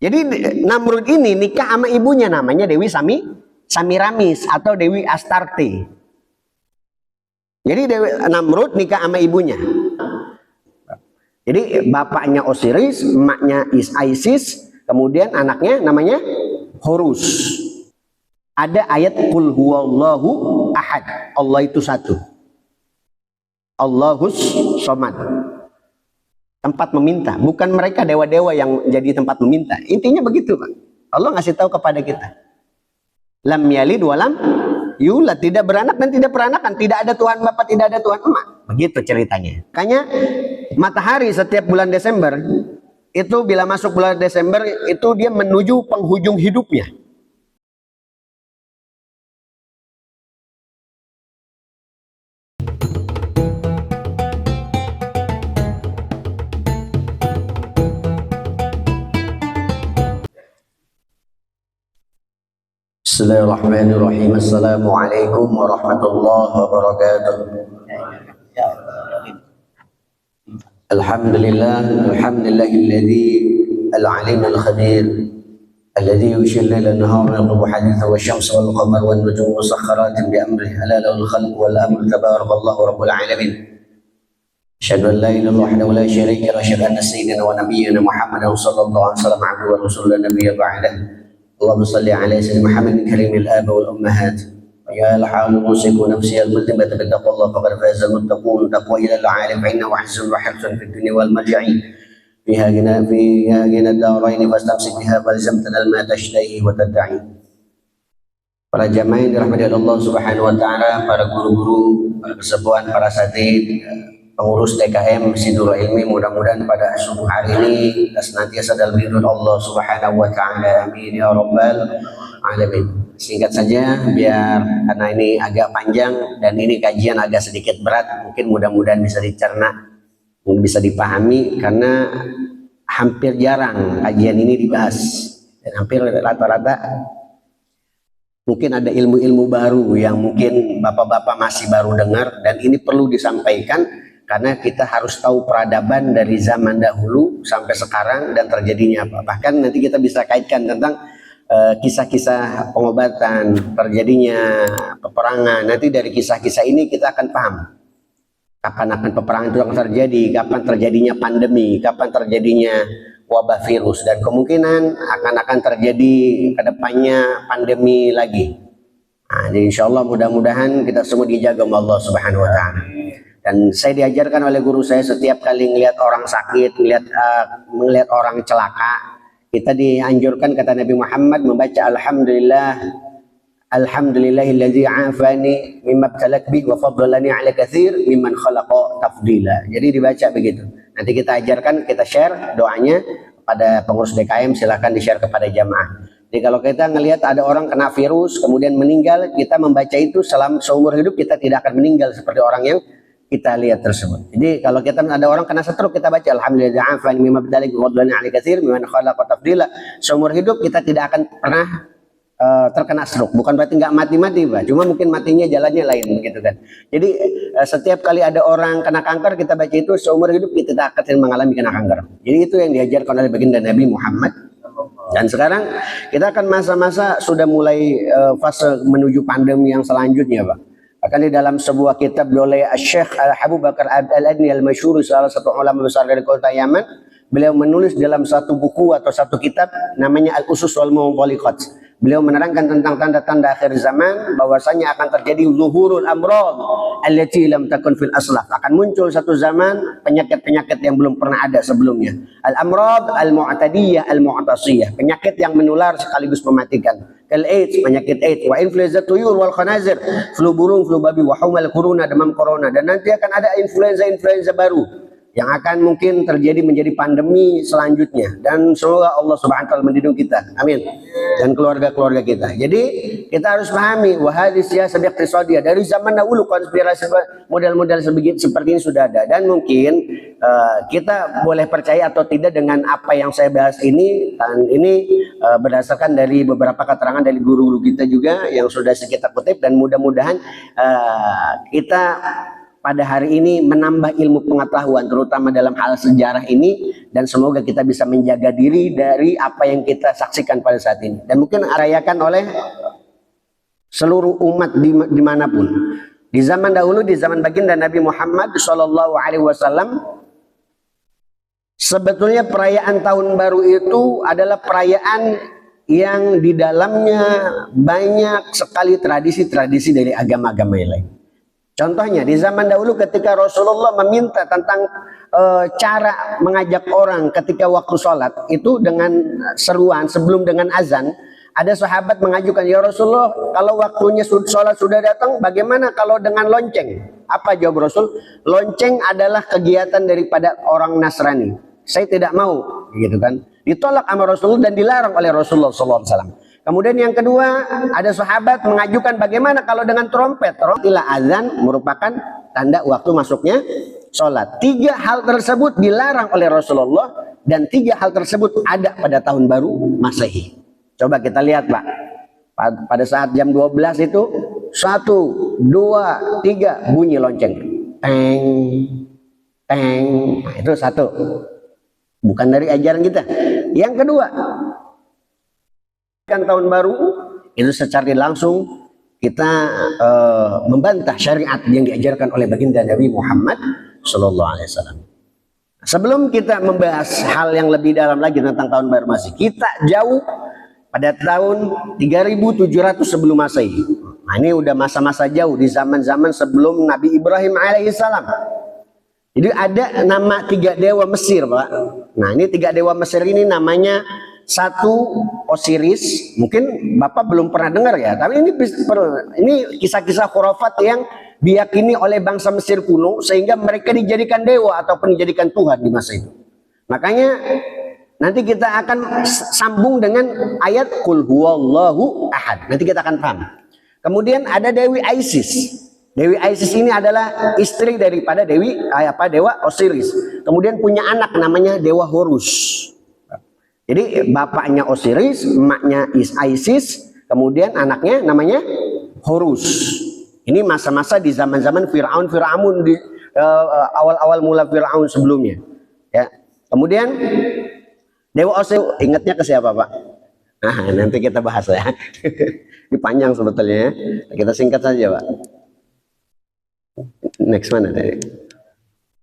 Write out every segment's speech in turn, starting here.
Jadi Namrud ini nikah sama ibunya, namanya Dewi Samiramis atau Dewi Astarte. Jadi Namrud nikah sama ibunya. Jadi bapaknya Osiris, emaknya Isis, kemudian anaknya namanya Horus. Ada ayat Qul huwallahu ahad, Allah itu satu. Allahus somad. Tempat meminta, bukan mereka dewa-dewa yang jadi tempat meminta. Intinya begitu, Pak. Allah ngasih tahu kepada kita. Lam yalid walam yulad, tidak beranak dan tidak peranakan, tidak ada Tuhan Bapa, tidak ada Tuhan Emak. Begitu ceritanya. Makanya matahari setiap bulan Desember itu, bila masuk bulan Desember itu dia menuju penghujung hidupnya. Bismillahirrahmanirrahim. Assalamualaikum warahmatullahi wabarakatuh. Alhamdulillahilladzi al-alim al-khabir alladzi yushil laila an-nahara yaqbu haditha wasyamsa wal qamara wan nujumu musakhkharatin bi amrihi ala lahul khalqu wal amru tabarakallahu rabbul alamin. Asyhadu an la ilaha illallah wahdahu la syarika lahu wa asyhadu anna sayyidina wa nabiyyana Muhammadan sallallahu alaihi wasallam abduhu wa rasuluhu la nabiyya ba'dahu. اللهم صل على سيدنا محمد كريم الآب والأمهات ويا الحال أوصيك ونفسي المسلمة بتقوى الله فقد فاز المتقون تقوى إلى العالم فإنه حزن وحرص في الدنيا والمرجع فيها غنى الدارين فاستمسك بها فالزم تنال ما تشتهي وتدعي. Para jamaah yang dirahmati Allah Subhanahu wa taala, para guru-guru, para persepuan, para asatidz, pengurus TKM Sidul Ilmi, mudah-mudahan pada subuh hari ini kita senantiasa dalam lindungan Allah Subhanahu wa taala. Amin ya rabbal alamin. Singkat saja biar karena ini agak panjang dan ini kajian agak sedikit berat, mungkin mudah-mudahan bisa dicerna, bisa dipahami, karena hampir jarang kajian ini dibahas dan hampir rata-rata mungkin ada ilmu-ilmu baru yang mungkin bapak-bapak masih baru dengar, dan ini perlu disampaikan karena kita harus tahu peradaban dari zaman dahulu sampai sekarang dan terjadinya apa. Bahkan nanti kita bisa kaitkan tentang kisah-kisah pengobatan, terjadinya peperangan. Nanti dari kisah-kisah ini kita akan paham kapan akan peperangan itu akan terjadi, kapan terjadinya pandemi, kapan terjadinya wabah virus, dan kemungkinan akan terjadi kedepannya pandemi lagi. Nah, jadi insya Allah mudah-mudahan kita semua dijaga oleh Allah Subhanahu Wa Taala. Dan saya diajarkan oleh guru saya, setiap kali ngelihat orang sakit, melihat orang celaka, kita dianjurkan, kata Nabi Muhammad, membaca Alhamdulillahilladzi afani mimma ibtalak bi wa faddalani ala katsir mimman khalaqa tafdila. Jadi dibaca begitu. Nanti kita ajarkan, kita share doanya pada pengurus DKM, silahkan di-share kepada jamaah. Jadi kalau kita ngelihat ada orang kena virus kemudian meninggal, kita membaca itu selama seumur hidup kita tidak akan meninggal seperti orang yang kita lihat tersebut. Jadi kalau kita ada orang kena stroke, kita baca Alhamdulillah afani mimma ibtalak wa faddalani ala katsir mimman khalaqa tafdila. Seumur hidup kita tidak akan pernah terkena stroke. Bukan berarti nggak mati-mati, Pak. Cuma mungkin matinya jalannya lain, gitu kan. Jadi setiap kali ada orang kena kanker, kita baca itu seumur hidup kita tidak akan mengalami kena kanker. Jadi itu yang diajarkan oleh baginda Nabi Muhammad. Dan sekarang kita akan masa-masa sudah mulai fase menuju pandemi yang selanjutnya, Pak. Akan di dalam sebuah kitab oleh Syekh Abu Bakar Al-Adni Al-Masyhur, salah satu ulama besar dari kota Yaman, beliau menulis dalam satu buku atau satu kitab namanya Al-Usus wal Mawdaliqat. Beliau menerangkan tentang tanda-tanda akhir zaman, bahwasanya akan terjadi zuhurul amrad allati lam takun fil aslaf. Akan muncul satu zaman penyakit-penyakit yang belum pernah ada sebelumnya. Al-amrad al-mu'tadiyah al-mu'tasiyah, penyakit yang menular sekaligus mematikan. Kal AIDS, penyakit AIDS, wa influenza tuyur wal khanazir, flu burung, flu babi, wa humal corona, demam corona, dan nanti akan ada influenza baru yang akan mungkin terjadi menjadi pandemi selanjutnya, dan semoga Allah Subhanahu wa taala melindungi kita, amin, dan keluarga-keluarga kita. Jadi kita harus pahami wahadis ya sejak iqtisadiyah dari zaman dahulu, konspirasi model-model seperti ini sudah ada, dan mungkin kita boleh percaya atau tidak dengan apa yang saya bahas ini, dan ini berdasarkan dari beberapa keterangan dari guru-guru kita juga yang sudah kita kutip, dan mudah-mudahan kita pada hari ini menambah ilmu pengetahuan terutama dalam hal sejarah ini, dan semoga kita bisa menjaga diri dari apa yang kita saksikan pada saat ini dan mungkin dirayakan oleh seluruh umat dimanapun. Di zaman dahulu, di zaman baginda Nabi Muhammad SAW, sebetulnya perayaan tahun baru itu adalah perayaan yang di dalamnya banyak sekali tradisi-tradisi dari agama-agama yang lain. Contohnya di zaman dahulu ketika Rasulullah meminta tentang cara mengajak orang ketika waktu sholat itu dengan seruan sebelum dengan azan, ada sahabat mengajukan, ya Rasulullah, kalau waktunya sholat sudah datang, bagaimana kalau dengan lonceng? Apa jawab Rasul? Lonceng adalah kegiatan daripada orang Nasrani. Saya tidak mau, gitu kan? Ditolak sama Rasulullah dan dilarang oleh Rasulullah SAW. Kemudian yang kedua, ada sahabat mengajukan bagaimana kalau dengan trompet. Trompetilah azan merupakan tanda waktu masuknya sholat. 3 hal tersebut dilarang oleh Rasulullah dan 3 hal tersebut ada pada tahun baru Masehi. Coba kita lihat Pak. Pada saat jam 12 itu 1, 2, 3 bunyi lonceng. Teng, teng. Nah, itu 1. Bukan dari ajaran kita. Yang kedua, kan tahun baru itu secara langsung kita membantah syariat yang diajarkan oleh baginda Nabi Muhammad SAW. Sebelum kita membahas hal yang lebih dalam lagi tentang tahun baru Masehi, kita jauh pada tahun 3700 sebelum Masehi. Nah, ini udah masa-masa jauh di zaman-zaman sebelum Nabi Ibrahim alaihissalam. Jadi ada nama 3 dewa Mesir, Pak. Nah, ini 3 dewa Mesir ini namanya, 1 Osiris, mungkin Bapak belum pernah dengar ya, tapi ini kisah-kisah khurafat yang diyakini oleh bangsa Mesir kuno sehingga mereka dijadikan dewa ataupun dijadikan Tuhan di masa itu. Makanya nanti kita akan sambung dengan ayat Qul huwallahu ahad. Nanti kita akan paham. Kemudian ada Dewi Isis. Dewi Isis ini adalah istri daripada Dewa Osiris. Kemudian punya anak namanya Dewa Horus. Jadi bapaknya Osiris, emaknya Isis, kemudian anaknya namanya Horus. Ini masa-masa di zaman-zaman Fir'aun di awal-awal mula Fir'aun sebelumnya. Ya. Kemudian Dewa Osiris ingatnya ke siapa Pak? Nah, nanti kita bahas ya. Ini panjang sebetulnya ya. Kita singkat saja Pak. Next mana tadi?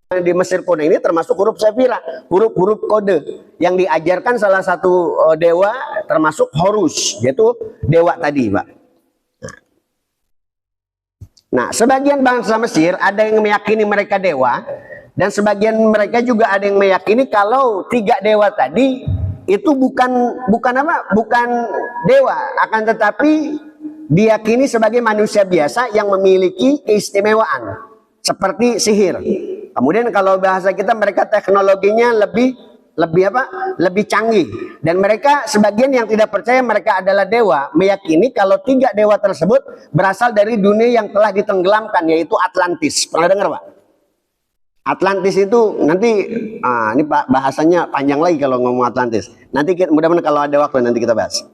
Di Mesir kuno ini termasuk huruf safira, huruf-huruf kode yang diajarkan salah satu dewa termasuk Horus, yaitu dewa tadi Pak. Nah, sebagian bangsa Mesir ada yang meyakini mereka dewa, dan sebagian mereka juga ada yang meyakini kalau 3 dewa tadi itu bukan dewa, akan tetapi diyakini sebagai manusia biasa yang memiliki keistimewaan seperti sihir. Kemudian kalau bahasa kita, mereka teknologinya lebih canggih, dan mereka sebagian yang tidak percaya mereka adalah dewa meyakini kalau 3 dewa tersebut berasal dari dunia yang telah ditenggelamkan, yaitu Atlantis. Pernah dengar Pak? Atlantis itu nanti ini bahasanya panjang lagi kalau ngomong Atlantis. Nanti mudah-mudahan kalau ada waktu nanti kita bahas.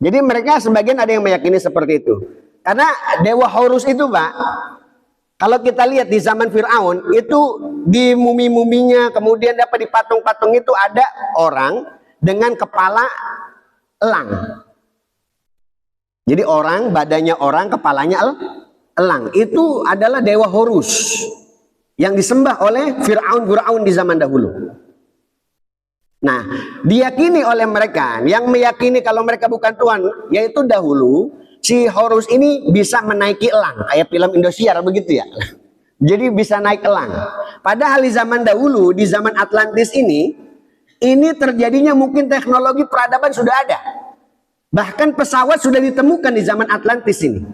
Jadi mereka sebagian ada yang meyakini seperti itu. Karena Dewa Horus itu Pak, kalau kita lihat di zaman Fir'aun itu di mumi-muminya, kemudian dapat di patung-patung itu ada orang dengan kepala elang. Jadi orang, badannya orang, kepalanya elang. Itu adalah Dewa Horus yang disembah oleh Fir'aun di zaman dahulu. Nah, diyakini oleh mereka yang meyakini kalau mereka bukan Tuhan, yaitu dahulu si Horus ini bisa menaiki elang, kayak film Indosiar begitu ya. Jadi bisa naik elang. Padahal di zaman dahulu, di zaman Atlantis ini terjadinya mungkin teknologi peradaban sudah ada. Bahkan pesawat sudah ditemukan di zaman Atlantis ini.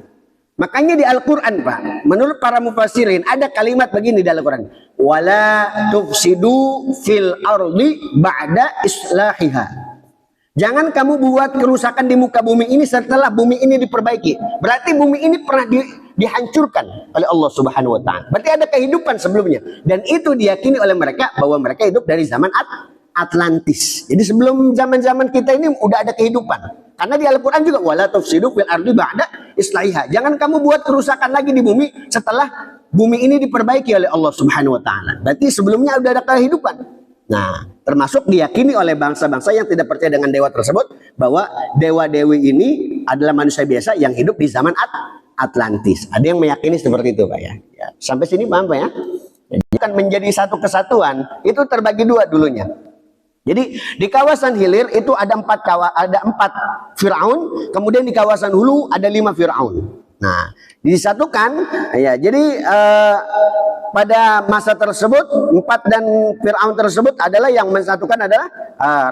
Makanya di Al-Quran Pak, menurut para mufassirin ada kalimat begini di Al-Quran. Wala tufsidu fil ardi ba'da islahiha. Jangan kamu buat kerusakan di muka bumi ini setelah bumi ini diperbaiki. Berarti bumi ini pernah dihancurkan oleh Allah Subhanahu wa taala. Berarti ada kehidupan sebelumnya, dan itu diyakini oleh mereka bahwa mereka hidup dari zaman Atlantis. Jadi sebelum zaman-zaman kita ini udah ada kehidupan. Karena di Al-Qur'an juga wala tufsidu fil ardi ba'da islahiha. Jangan kamu buat kerusakan lagi di bumi setelah bumi ini diperbaiki oleh Allah Subhanahu wa taala. Berarti sebelumnya sudah ada kehidupan. Nah, termasuk diyakini oleh bangsa-bangsa yang tidak percaya dengan dewa tersebut bahwa dewa-dewi ini adalah manusia biasa yang hidup di zaman Atlantis. Ada yang meyakini seperti itu, Pak ya. Sampai sini paham Pak ya? Jadi kan menjadi satu kesatuan itu terbagi dua dulunya. Jadi di kawasan hilir itu ada empat Firaun, kemudian di kawasan hulu ada 5 Firaun. Nah, disatukan ya. Jadi pada masa tersebut 4 dan Firaun tersebut adalah yang mensatukan adalah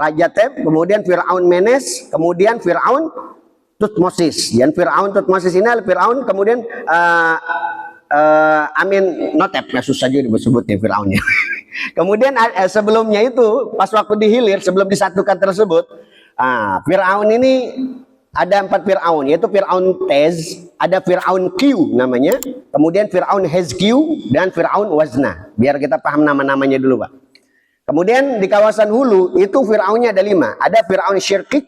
Raja Teb, kemudian Firaun Menes, kemudian Firaun Tutmosis. Dan Firaun Tutmosis ini adalah Firaun kemudian Amenhotep, ya susah juga disebutnya Firaunnya. Kemudian sebelumnya itu pas waktu di hilir sebelum disatukan tersebut, Firaun ini ada 4 Firaun, yaitu Firaun Tez, ada Firaun Q namanya, kemudian Firaun Hezkiu dan Firaun Wazna. Biar kita paham nama-namanya dulu Pak. Kemudian di kawasan hulu itu Firaunnya ada 5. Ada Firaun Syirkik,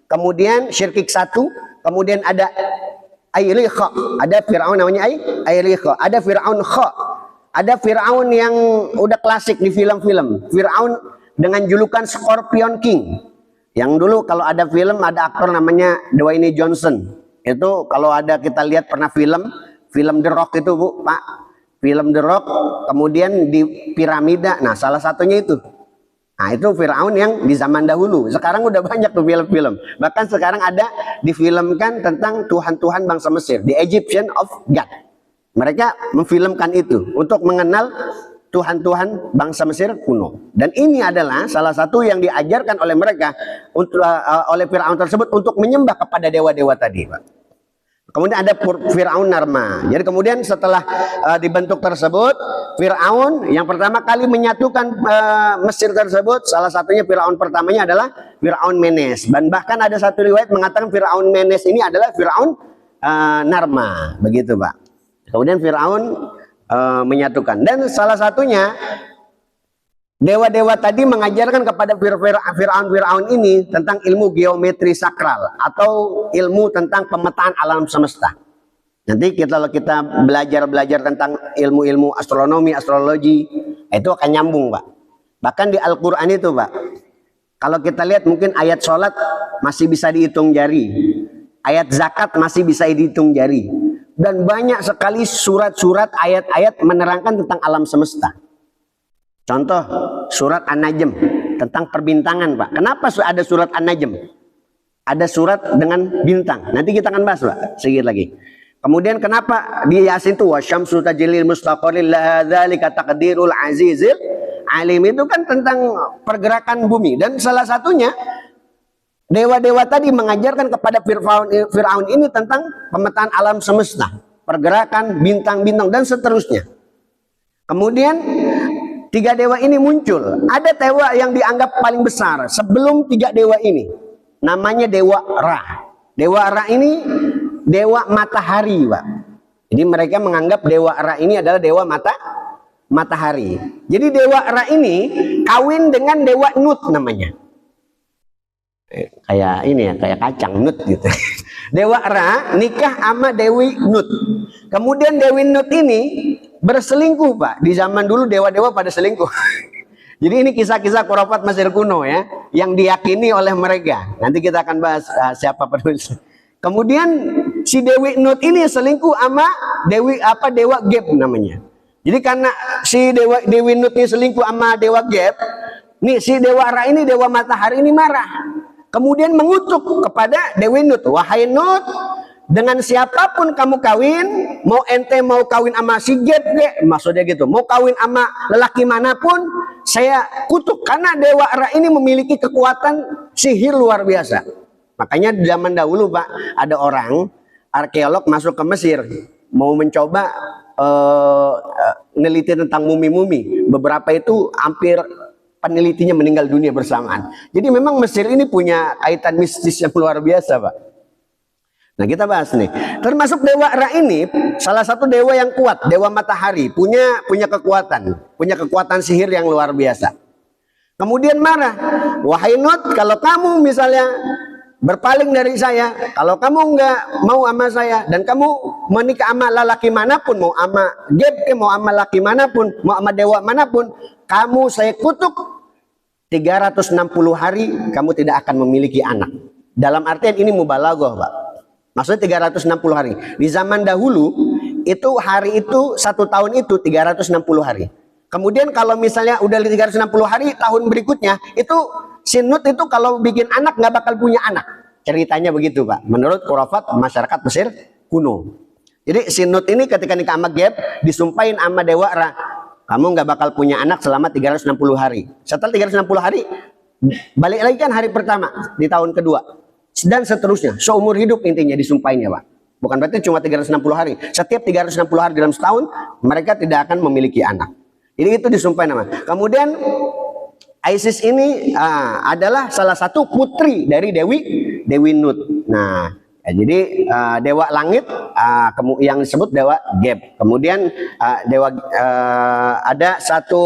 kemudian Syirkik 1, kemudian ada Ailikha, ada Firaun namanya Ailikha, ada Firaun Kha, ada Firaun yang udah klasik di film-film, Firaun dengan julukan Scorpion King. Yang dulu kalau ada film ada aktor namanya Dwayne Johnson. Itu kalau ada kita lihat pernah film The Rock itu Bu, Pak. Film The Rock kemudian di piramida. Nah, salah satunya itu. Nah, itu Firaun yang di zaman dahulu. Sekarang udah banyak tuh film-film. Bahkan sekarang ada difilmkan tentang tuhan-tuhan bangsa Mesir, The Egyptian of God. Mereka memfilmkan itu untuk mengenal Tuhan-Tuhan bangsa Mesir kuno. Dan ini adalah salah satu yang diajarkan oleh mereka oleh Firaun tersebut untuk menyembah kepada dewa-dewa tadi, Pak. Kemudian ada Firaun Narma. Jadi kemudian setelah dibentuk tersebut, Firaun yang pertama kali menyatukan Mesir tersebut, salah satunya Firaun pertamanya adalah Firaun Menes. Dan bahkan ada satu riwayat mengatakan Firaun Menes ini adalah Firaun Narma, begitu, Pak. Kemudian Firaun menyatukan, dan salah satunya dewa-dewa tadi mengajarkan kepada Firaun ini tentang ilmu geometri sakral atau ilmu tentang pemetaan alam semesta. Nanti kalau kita belajar tentang ilmu-ilmu astronomi, astrologi, itu akan nyambung Pak. Bahkan di Al-Quran itu Pak, kalau kita lihat mungkin ayat sholat masih bisa dihitung jari, ayat zakat masih bisa dihitung jari. Dan banyak sekali surat-surat, ayat-ayat menerangkan tentang alam semesta. Contoh, surat An-Najm tentang perbintangan, Pak. Kenapa ada surat An-Najm? Ada surat dengan bintang. Nanti kita akan bahas, Pak, sedikit lagi. Kemudian kenapa di Yasin itu wasyamsu tajril mustaqarril laha dzalika taqdirul azizil alim, itu kan tentang pergerakan bumi, dan salah satunya dewa-dewa tadi mengajarkan kepada Firaun ini tentang pemetaan alam semesta, pergerakan bintang-bintang dan seterusnya. Kemudian 3 dewa ini muncul. Ada dewa yang dianggap paling besar sebelum 3 dewa ini. Namanya Dewa Ra. Dewa Ra ini dewa matahari, Pak. Jadi mereka menganggap Dewa Ra ini adalah dewa matahari. Jadi Dewa Ra ini kawin dengan Dewa Nut namanya. Kayak ini ya, kayak kacang nut gitu. Dewa Ra nikah sama Dewi Nut. Kemudian Dewi Nut ini berselingkuh, Pak. Di zaman dulu dewa-dewa pada selingkuh. Jadi ini kisah-kisah khurafat Mesir kuno ya, yang diyakini oleh mereka. Nanti kita akan bahas siapa penulis. Kemudian si Dewi Nut ini selingkuh sama Dewa Geb namanya. Jadi karena si Dewi Nut ini selingkuh sama Dewa Geb, nih si Dewa Ra ini, dewa matahari ini marah. Kemudian mengutuk kepada Dewi Nut, wahai Nut, dengan siapapun kamu kawin, mau ente mau kawin sama si Geb, maksudnya gitu, mau kawin sama lelaki manapun, saya kutuk, karena Dewa Ra ini memiliki kekuatan sihir luar biasa. Makanya di zaman dahulu Pak, ada orang arkeolog masuk ke Mesir, mau mencoba meneliti tentang mumi-mumi. Beberapa itu hampir penelitinya meninggal dunia bersamaan. Jadi memang Mesir ini punya kaitan mistis yang luar biasa, Pak. Nah, kita bahas nih. Termasuk Dewa Ra ini salah satu dewa yang kuat, dewa matahari, punya kekuatan sihir yang luar biasa. Kemudian marah, wahai Nut, kalau kamu misalnya berpaling dari saya, kalau kamu nggak mau sama saya dan kamu menikah sama lelaki manapun, mau sama Geb ke, mau sama laki manapun, mau sama dewa manapun, kamu saya kutuk 360 hari kamu tidak akan memiliki anak. Dalam artian ini mubalaghah, Pak. Maksudnya 360 hari. Di zaman dahulu itu hari itu 1 tahun itu 360 hari. Kemudian kalau misalnya udah 360 hari, tahun berikutnya itu si Nut itu kalau bikin anak nggak bakal punya anak. Ceritanya begitu, Pak. Menurut khurafat masyarakat Mesir kuno. Jadi si Nut ini ketika nikah sama Geb disumpahin sama Dewa Ra, kamu nggak bakal punya anak selama 360 hari. Setelah 360 hari balik lagi kan hari pertama di tahun kedua dan seterusnya. Seumur hidup intinya disumpahin ya, Pak. Bukan berarti cuma 360 hari. Setiap 360 hari dalam setahun mereka tidak akan memiliki anak. Jadi itu disumpahin nama. Kemudian Isis ini adalah salah satu putri dari Dewi Nut. Nah, jadi dewa langit yang disebut dewa Geb. Kemudian ada satu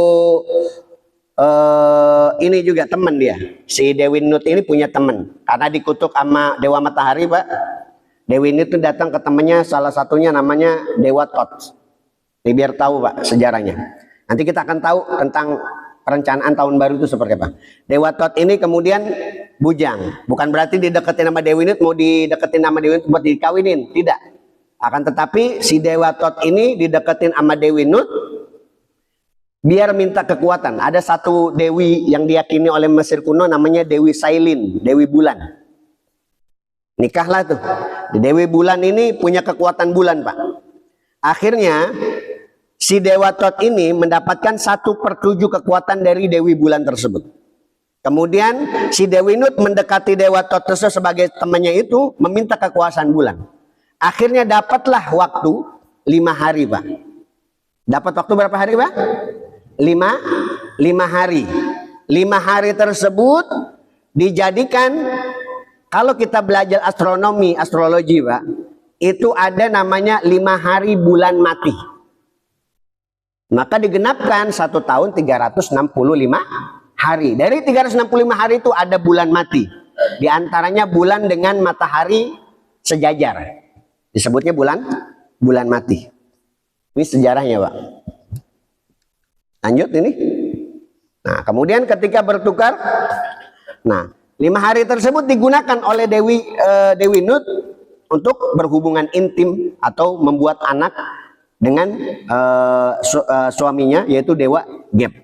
ini juga teman dia. Si Dewi Nut ini punya teman karena dikutuk sama dewa matahari, Pak. Dewi Nut itu datang ke temannya, salah satunya namanya Dewa Tot. Ini biar tahu, Pak, sejarahnya. Nanti kita akan tahu tentang perencanaan tahun baru itu seperti apa. Dewa Tot ini kemudian bujang. Bukan berarti dideketin sama Dewi Nut, mau dideketin sama Dewi Nut buat dikawinin. Tidak. Akan tetapi si Dewa Tot ini dideketin sama Dewi Nut biar minta kekuatan. Ada satu dewi yang diyakini oleh Mesir kuno namanya Dewi Sailin, Dewi Bulan. Nikahlah tuh. Dewi Bulan ini punya kekuatan bulan, Pak. Akhirnya si Dewa Tot ini mendapatkan 1/7 kekuatan dari Dewi Bulan tersebut. Kemudian si Dewi Nut mendekati Dewa Tot tersebut sebagai temannya itu, meminta kekuasaan bulan. Akhirnya dapatlah waktu 5 hari, Pak. Dapat waktu berapa hari, Pak? 5 hari. 5 hari tersebut dijadikan, kalau kita belajar astronomi, astrologi, Pak, itu ada namanya 5 hari bulan mati. Maka digenapkan 1 tahun 365 hari. Dari 365 hari itu ada bulan mati. Di antaranya bulan dengan matahari sejajar. Disebutnya bulan mati. Ini sejarahnya, Pak. Lanjut ini. Nah, kemudian ketika bertukar, nah 5 hari tersebut digunakan oleh Dewi Nut untuk berhubungan intim atau membuat anak dengan suaminya, yaitu Dewa Geb.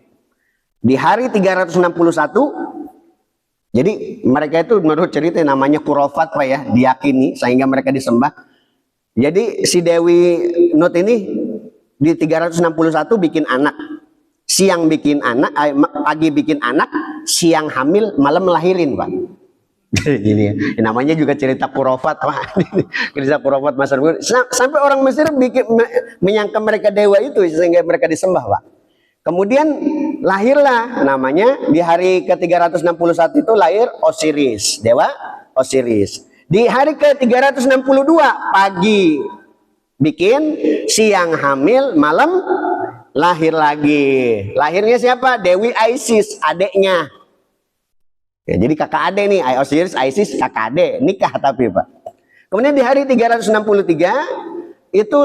Di hari 361, jadi mereka itu menurut cerita namanya khurafat, Pak, ya, diyakini sehingga mereka disembah. Jadi si Dewi Nut ini di 361 bikin anak. Siang bikin anak, pagi bikin anak, siang hamil, malam melahirin, Pak. Jadi namanya juga cerita khurafat, Pak. Cerita khurafat Mesir. Sampai orang Mesir menyangka mereka dewa itu sehingga mereka disembah, Pak. Kemudian lahirlah namanya di hari ke-361 itu lahir Osiris, dewa Osiris. Di hari ke-362 pagi bikin, siang hamil, malam lahir lagi. Lahirnya siapa? Dewi Isis, adeknya. Ya, jadi kakak adek nih, Osiris, Isis, kakak adek, nikah tapi, Pak. Kemudian di hari 363 itu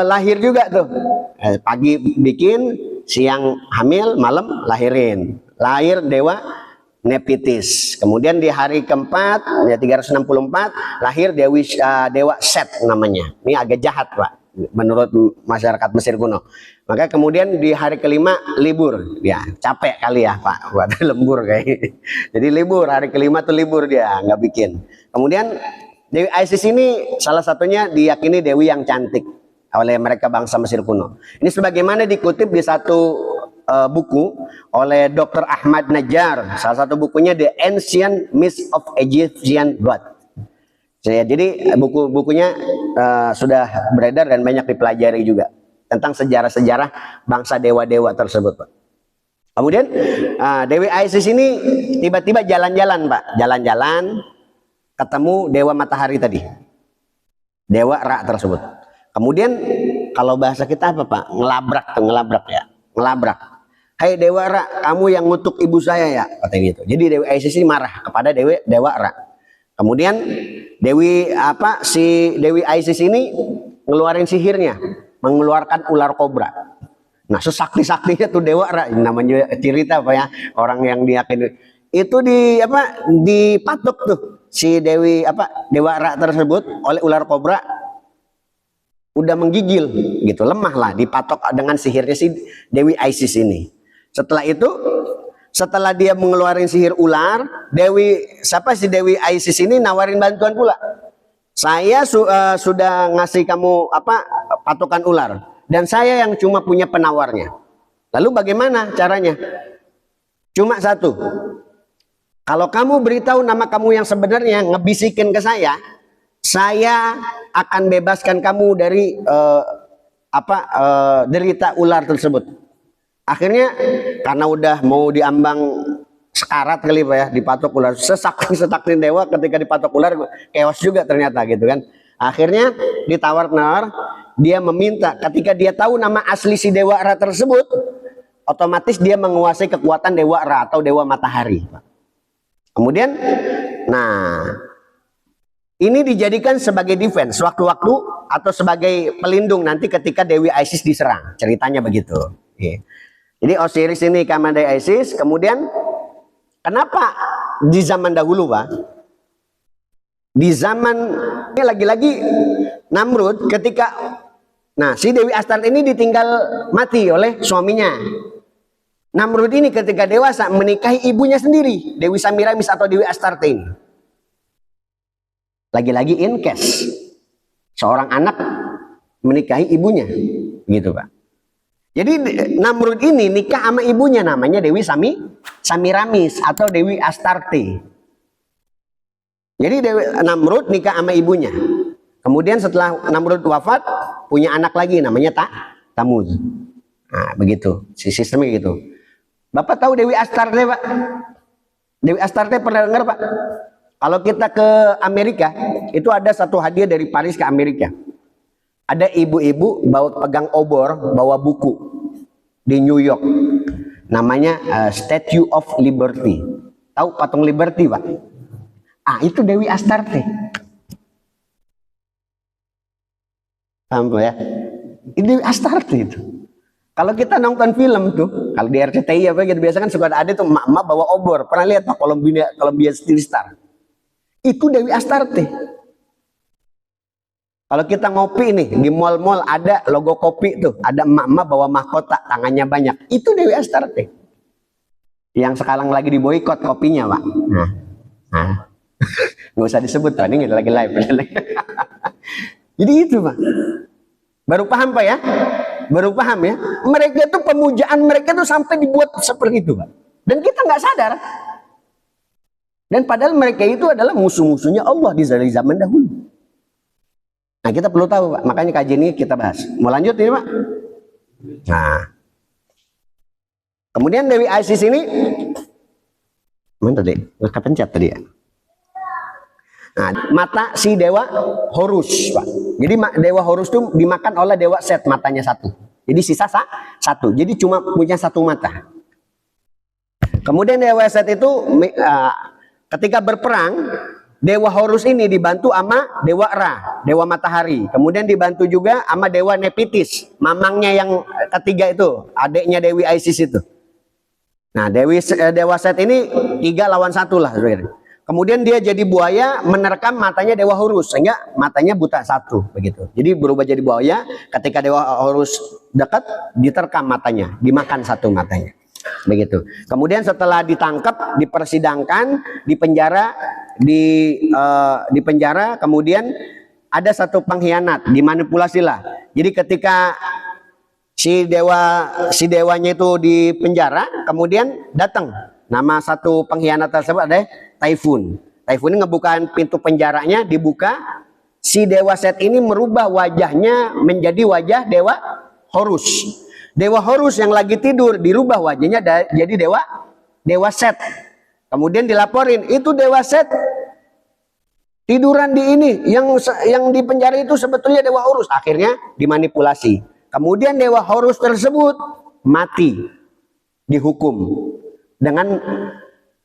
lahir juga tuh. Pagi bikin, siang hamil, malam lahirin. Lahir dewa Nepitis. Kemudian di hari keempat, ya 364, lahir dewa Set namanya. Ini agak jahat, Pak, menurut masyarakat Mesir kuno. Maka kemudian di hari kelima libur, ya capek kali ya, Pak, buat lembur kayak. Jadi libur, hari kelima tuh libur dia, nggak bikin. Kemudian Dewi Isis ini salah satunya diyakini dewi yang cantik oleh mereka bangsa Mesir kuno. Ini sebagaimana dikutip di satu buku oleh Dr. Ahmad Najjar, salah satu bukunya The Ancient Myths of Egyptian God. Jadi bukunya sudah beredar dan banyak dipelajari juga tentang sejarah-sejarah bangsa dewa-dewa tersebut, Pak. Kemudian Dewi Isis ini tiba-tiba jalan-jalan, Pak, jalan-jalan ketemu dewa matahari tadi, dewa Ra tersebut. Kemudian kalau bahasa kita apa, Pak? Ngelabrak ya, ngelabrak. Hai Dewa Ra, kamu yang ngutuk ibu saya ya, katanya gitu. Jadi Dewi Isis ini marah kepada dewa Ra. Kemudian Dewi Isis ini ngeluarin sihirnya, mengeluarkan ular kobra. Nah, sesakti-saktinya tuh Dewa Ra, namanya cerita apa ya, orang yang diyakini itu dipatok tuh si Dewa Ra tersebut oleh ular kobra, udah menggigil gitu, lemah lah, dipatok dengan sihirnya si Dewi Isis ini. Setelah itu, setelah dia mengeluarkan sihir ular, si Dewi Isis ini nawarin bantuan pula. Saya sudah ngasih kamu patokan ular, dan saya yang cuma punya penawarnya. Lalu bagaimana caranya? Cuma satu. Kalau kamu beritahu nama kamu yang sebenarnya, ngebisikin ke saya akan bebaskan kamu dari derita ular tersebut. Akhirnya karena udah mau diambang sekarat kali Pak ya, dipatok ular, sesakti dewa ketika dipatok ular chaos juga ternyata gitu kan. Akhirnya ditawar-nawar, dia meminta, ketika dia tahu nama asli si Dewa Ra tersebut, otomatis dia menguasai kekuatan Dewa Ra atau Dewa Matahari. Kemudian, nah ini dijadikan sebagai defense waktu-waktu atau sebagai pelindung nanti ketika Dewi Isis diserang. Ceritanya begitu. Jadi Osiris ini Kamandai Isis. Kemudian kenapa di zaman dahulu Pak? Di zaman ini lagi-lagi Namrud ketika si Dewi Astarte ini ditinggal mati oleh suaminya. Namrud ini ketika dewasa menikahi ibunya sendiri, Dewi Samiramis atau Dewi Astarte ini. Lagi-lagi incest, seorang anak menikahi ibunya, gitu Pak. Jadi Namrud ini nikah sama ibunya, namanya Dewi Samiramis atau Dewi Astarte. Jadi Namrud nikah sama ibunya. Kemudian setelah Namrud wafat, punya anak lagi namanya Tamuz. Nah begitu, sistemnya gitu. Bapak tahu Dewi Astarte Pak? Dewi Astarte pernah dengar Pak? Kalau kita ke Amerika, itu ada satu hadiah dari Paris ke Amerika. Ada ibu-ibu pegang obor, bawa buku di New York. Namanya Statue of Liberty. Tahu patung Liberty Pak? Itu Dewi Astarte. Paham ya? Itu Dewi Astarte itu. Kalau kita nonton film tuh, kalau di RCTI gitu, biasa kan suka ada tuh emak-emak bawa obor. Pernah lihat Pak Columbia Steel Star? Itu Dewi Astarte. Kalau kita ngopi nih, di mall-mall ada logo kopi tuh, ada emak-emak bawa mahkota, tangannya banyak. Itu Dewi Astarte. Yang sekarang lagi diboikot kopinya, Pak. Nggak usah disebut, Pak. Ini lagi live. Jadi itu, Pak. Baru paham, Pak ya? Baru paham ya? Mereka tuh pemujaan mereka tuh sampai dibuat seperti itu, Pak. Dan kita nggak sadar. Dan padahal mereka itu adalah musuh-musuhnya Allah di zaman dahulu. Nah kita perlu tahu Pak, makanya kajian ini kita bahas. Mau lanjut ini Pak? Nah, kemudian Dewi Isis ini, mana tadi? Kepencet tadi ya. Nah, mata si Dewa Horus Pak. Jadi Dewa Horus itu dimakan oleh Dewa Set, matanya satu. Jadi sisa satu. Jadi cuma punya satu mata. Kemudian Dewa Set itu ketika berperang, Dewa Horus ini dibantu sama Dewa Ra, Dewa Matahari. Kemudian dibantu juga sama Dewa Nepitis, mamangnya yang ketiga itu, adiknya Dewi Isis itu. Nah, Dewa Set ini 3 lawan 1 lah. Kemudian dia jadi buaya menerkam matanya Dewa Horus, sehingga matanya buta satu begitu. Jadi berubah jadi buaya, ketika Dewa Horus dekat, diterkam matanya, dimakan satu matanya. Begitu. Kemudian setelah ditangkap, dipersidangkan, dipenjara, kemudian ada satu pengkhianat, dimanipulasilah. Jadi ketika si dewanya itu di penjara, kemudian datang nama satu pengkhianat tersebut ada Typhoon. Typhoon ini ngebukain pintu penjaranya, dibuka. Si Dewa Set ini merubah wajahnya menjadi wajah Dewa Horus. Dewa Horus yang lagi tidur dirubah wajahnya jadi Dewa Set. Kemudian dilaporin, itu Dewa Set tiduran di ini, yang di penjara itu sebetulnya Dewa Horus. Akhirnya dimanipulasi. Kemudian Dewa Horus tersebut mati, dihukum dengan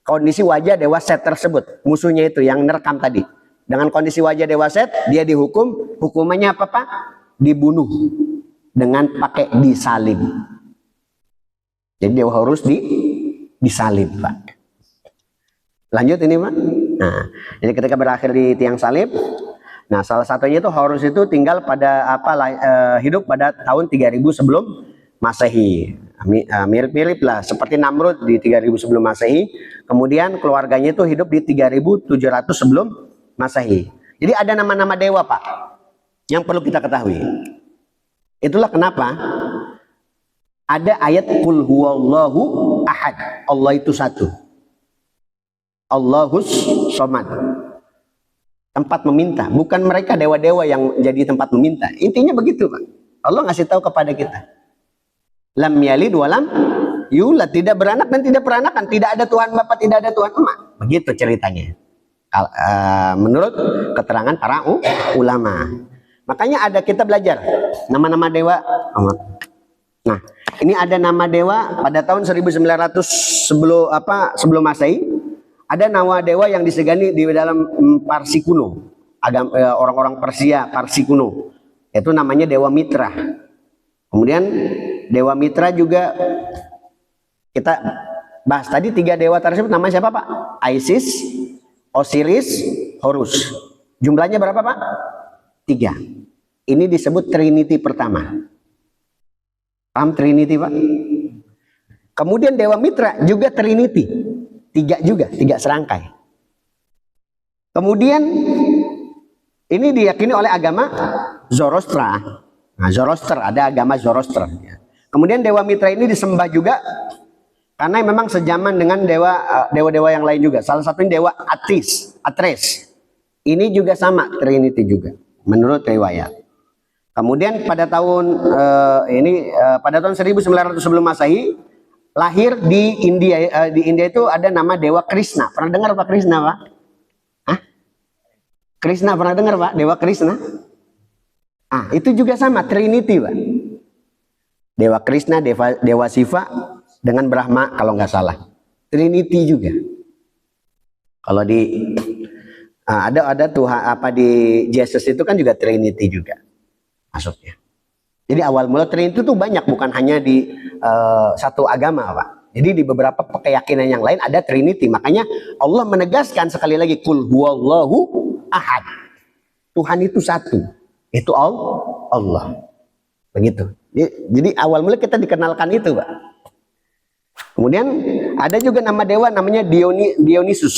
kondisi wajah Dewa Set tersebut. Musuhnya itu yang nerekam tadi. Dengan kondisi wajah Dewa Set, dia dihukum. Hukumannya apa Pak? dibunuh dengan pakai disalib. Jadi dewa Horus disalib, Pak. Lanjut ini, Pak. Nah, jadi ketika berakhir di tiang salib, nah salah satunya itu Horus itu tinggal pada hidup pada tahun 3000 sebelum Masehi. Mirip-mirip lah seperti Namrud di 3000 sebelum Masehi. Kemudian keluarganya itu hidup di 3700 sebelum Masehi. Jadi ada nama-nama dewa, Pak, yang perlu kita ketahui. Itulah kenapa ada ayat Qul huwallahu ahad. Allah itu satu. Allahus somad. Tempat meminta. Bukan mereka dewa-dewa yang jadi tempat meminta. Intinya begitu, Pak. Allah ngasih tahu kepada kita. Lam yalid walam yulad. Tidak beranak dan tidak peranakan. Tidak ada Tuhan Bapa, tidak ada Tuhan Emak. Begitu ceritanya. Menurut keterangan para ulama. Makanya ada kita belajar nama-nama dewa. Nah, ini ada nama dewa pada tahun 1900 sebelum Masehi. Ada nama dewa yang disegani di dalam Parsi kuno. Orang-orang Persia, Parsi kuno. Itu namanya Dewa Mitra. Kemudian Dewa Mitra juga kita bahas tadi 3 dewa tersebut namanya siapa, Pak? Isis, Osiris, Horus. Jumlahnya berapa, Pak? 3. Ini disebut Trinity pertama. Paham Trinity, Pak? Kemudian Dewa Mitra juga Trinity. 3 juga, 3 serangkai. Kemudian ini diyakini oleh agama Zoroastra. Nah, Zoroaster, ada agama Zoroaster. Kemudian Dewa Mitra ini disembah juga karena memang sejaman dengan dewa-dewa yang lain juga. Salah satunya Dewa Atres. Ini juga sama, Trinity juga, menurut riwayat. Kemudian pada tahun pada tahun 1900 sebelum Masehi lahir di India. Di India itu ada nama Dewa Krishna. Pernah dengar Pak Krishna, Pak? Hah? Krishna pernah dengar, Pak? Dewa Krishna? Itu juga sama, Trinity, Pak. Dewa Krishna, Dewa Siva dengan Brahma kalau nggak salah. Trinity juga. Kalau di ada Tuhan di Jesus itu kan juga Trinity juga masuknya. Jadi awal mula Trinity itu banyak, bukan hanya di satu agama, Pak. Jadi di beberapa keyakinan yang lain ada Trinity. Makanya Allah menegaskan sekali lagi Qul huwallahu ahad. Tuhan itu satu. Itu Allah. Begitu. Jadi awal mula kita dikenalkan itu, Pak. Kemudian ada juga nama dewa namanya Dionysus.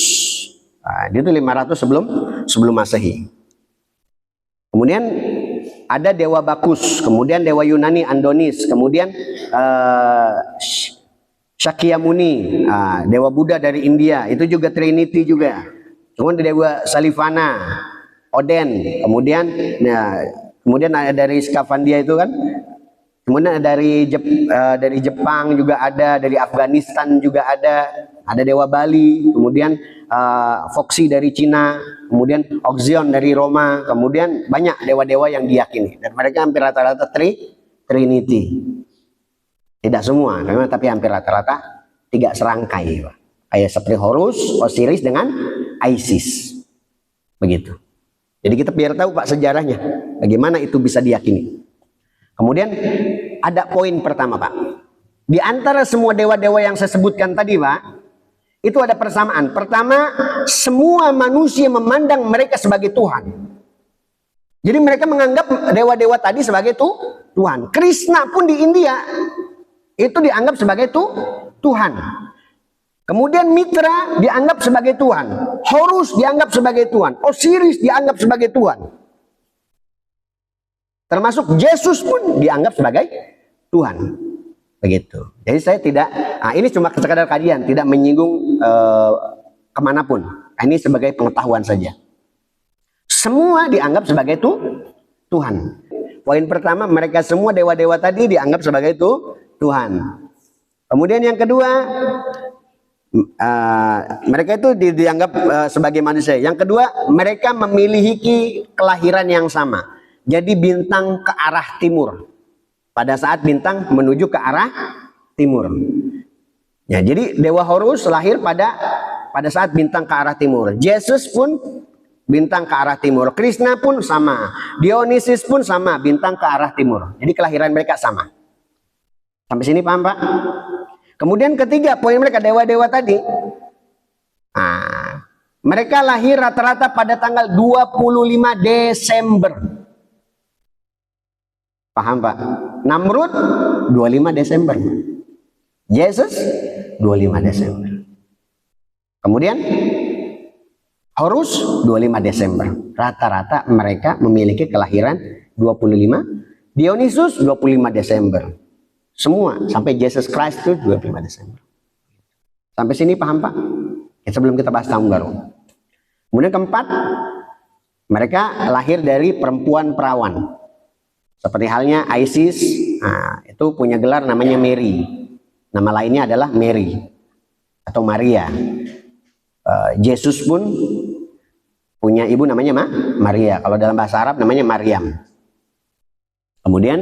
Dia itu 500 sebelum Masehi. Kemudian ada Dewa Bakus, kemudian Dewa Yunani Adonis, kemudian Shakyamuni, Dewa Buddha dari India, itu juga Trinity juga. Kemudian Dewa Salivana, Oden, kemudian ada dari Skavandia itu kan. Kemudian dari Jepang juga ada, dari Afghanistan juga ada Dewa Bali, kemudian Foxy dari Cina, kemudian Oxion dari Roma, kemudian banyak dewa-dewa yang diyakini. Dan mereka hampir rata-rata Trinity. Tidak semua, tapi hampir rata-rata 3 serangkai. Kayak seperti Horus, Osiris dengan Isis. Begitu. Jadi kita biar tahu, Pak, sejarahnya. Bagaimana itu bisa diyakini. Kemudian ada poin pertama, Pak. Di antara semua dewa-dewa yang saya sebutkan tadi, Pak, itu ada persamaan. Pertama, semua manusia memandang mereka sebagai Tuhan. Jadi mereka menganggap dewa-dewa tadi sebagai Tuhan. Krishna pun di India itu dianggap sebagai Tuhan. Kemudian Mitra dianggap sebagai Tuhan. Horus dianggap sebagai Tuhan. Osiris dianggap sebagai Tuhan. Termasuk Yesus pun dianggap sebagai Tuhan. Begitu. Jadi saya tidak, ini cuma sekadar kajian, tidak menyinggung kemanapun. Ini sebagai pengetahuan saja. Semua dianggap sebagai Tuhan. Poin pertama, mereka semua dewa-dewa tadi dianggap sebagai Tuhan. Kemudian yang kedua, mereka itu dianggap sebagai manusia. Yang kedua, mereka memiliki kelahiran yang sama. Jadi bintang ke arah timur. Pada saat bintang menuju ke arah timur. Ya, jadi Dewa Horus lahir pada saat bintang ke arah timur. Yesus pun bintang ke arah timur. Krishna pun sama, Dionysus pun sama, bintang ke arah timur. Jadi kelahiran mereka sama. Sampai sini paham Pak? Kemudian ketiga poin mereka, dewa-dewa tadi. Nah, mereka lahir rata-rata pada tanggal 25 Desember. Paham Pak? Namrud 25 Desember. Yesus 25 Desember. Kemudian Horus 25 Desember. Rata-rata mereka memiliki kelahiran 25. Dionysus 25 Desember. Semua sampai Yesus Christ itu 25 Desember. Sampai sini paham Pak? Ya, sebelum kita bahas tahun baru. Kemudian keempat, mereka lahir dari perempuan perawan. Seperti halnya Isis, nah, itu punya gelar namanya Mary. Nama lainnya adalah Mary atau Maria. Yesus pun punya ibu namanya Maria. Kalau dalam bahasa Arab namanya Maryam. Kemudian